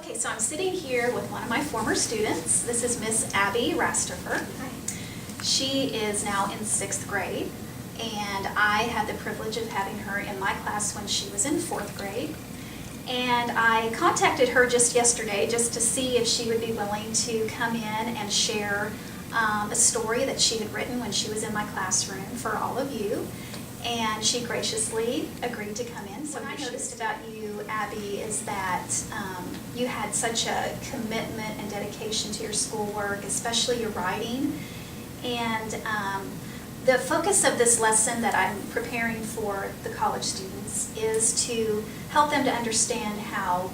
Okay, so I'm sitting here with one of my former students. This is Miss Abby Rasterfer. Hi. She is now in 6th grade, and I had the privilege of having her in my class when she was in 4th grade. And I contacted her just yesterday just to see if she would be willing to come in and share a story that she had written when she was in my classroom for all of you. And she graciously agreed to come in. So what I noticed about you, Abby, is that you had such a commitment and dedication to your schoolwork, especially your writing. And the focus of this lesson that I'm preparing for the college students is to help them to understand how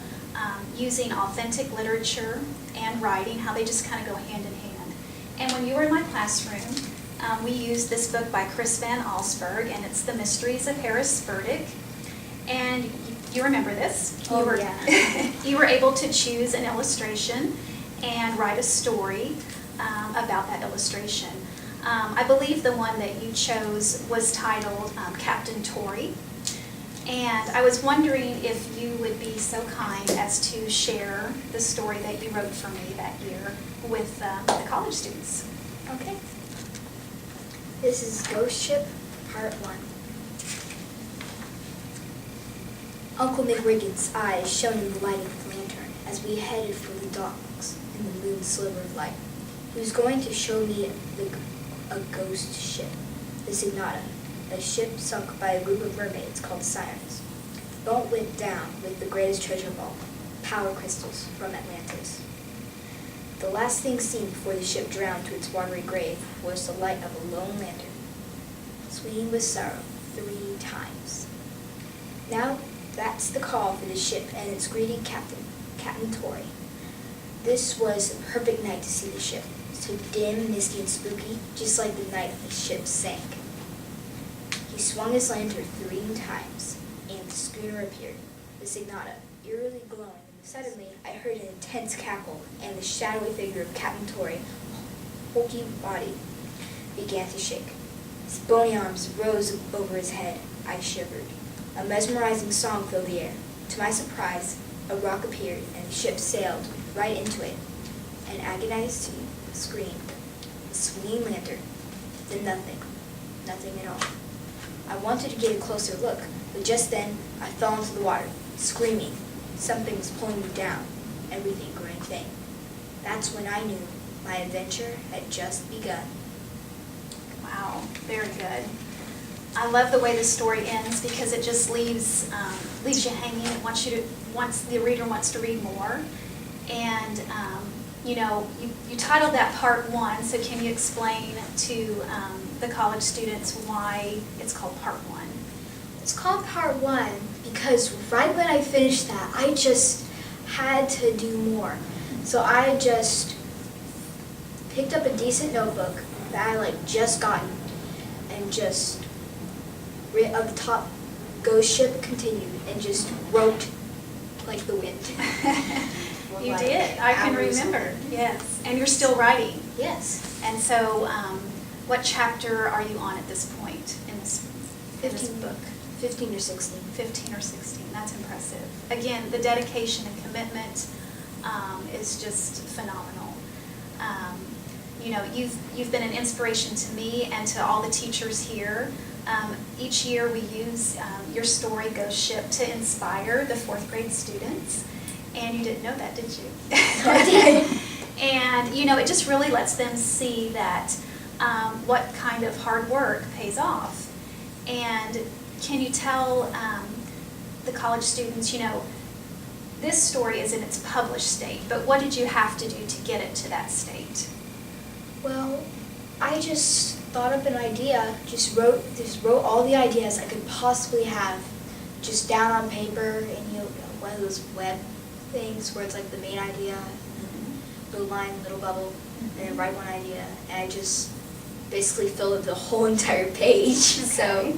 using authentic literature and writing, how they just kind of go hand in hand. And when you were in my classroom, we used this book by Chris Van Allsburg, and it's The Mysteries of Harris Burdick. And you remember this? Yeah. You were able to choose an illustration and write a story about that illustration. I believe the one that you chose was titled Captain Tory. And I was wondering if you would be so kind as to share the story that you wrote for me that year with the college students. Okay. This is Ghost Ship, Part 1. Uncle McRiggins' eyes shone in the light of the lantern as we headed for the docks in the moon's sliver of light. He was going to show me a ghost ship, the Signata, a ship sunk by a group of mermaids called Sirens. The boat went down with the greatest treasure of all, power crystals from Atlantis. The last thing seen before the ship drowned to its watery grave was the light of a lone lantern, swinging with sorrow 3 times. Now that's the call for the ship and its greeting captain, Captain Tory. This was the perfect night to see the ship, so dim, misty, and spooky, just like the night the ship sank. He swung his lantern 3 times, and the schooner appeared, the Signata, eerily glowing. Suddenly, I heard an intense cackle, and the shadowy figure of Captain Tory, hulky body, began to shake. His bony arms rose over his head. I shivered. A mesmerizing song filled the air. To my surprise, a rock appeared, and the ship sailed right into it. An agonized scream, a swinging lantern, then nothing. Nothing at all. I wanted to get a closer look, but just then I fell into the water, screaming. Something was pulling me down, everything growing faint. That's when I knew my adventure had just begun. Wow, very good. I love the way the story ends because it just leaves you hanging. It wants the reader wants to read more. And you titled that Part 1. So can you explain to the college students why it's called Part 1? It's called Part 1 because right when I finished that, I just had to do more. So I just picked up a decent notebook that I just gotten and just writ up the top, Ghost Ship continued, and just wrote like the wind. You did. I can remember. Yes. And you're still writing. Yes. And so what chapter are you on at this point in this book? 15 or 16. 15 or 16. That's impressive. Again, the dedication and commitment is just phenomenal. You've been an inspiration to me and to all the teachers here. Each year we use your story, Ghost Ship, to inspire the 4th grade students. And you didn't know that, did you? I did. And, it just really lets them see that what kind of hard work pays off. And can you tell the college students, this story is in its published state, but what did you have to do to get it to that state? Well, I just thought up an idea, just wrote all the ideas I could possibly have just down on paper, and one of those web things where it's like the main idea, little line, little bubble, and then write one idea, and I just basically filled up the whole entire page. Okay. So,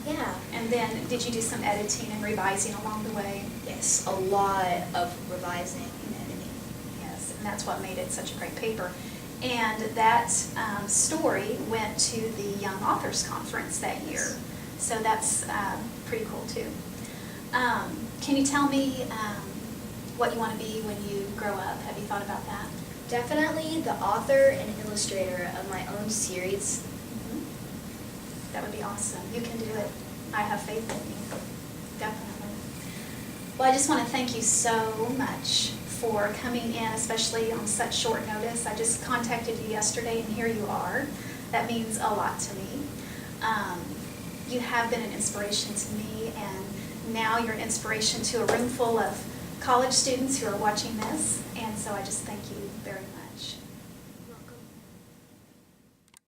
yeah. And then did you do some editing and revising along the way? Yes, a lot of revising and editing. Yes, and that's what made it such a great paper. And that story went to the Young Authors Conference that year. So that's pretty cool too. Can you tell me what you want to be when you grow up? Have you thought about that? Definitely the author and illustrator of my own series. That would be awesome. You can do it. I have faith in you. Definitely. Well, I just want to thank you so much for coming in, especially on such short notice. I just contacted you yesterday, and here you are. That means a lot to me. You have been an inspiration to me, and now you're an inspiration to a room full of college students who are watching this, and so I just thank you very much.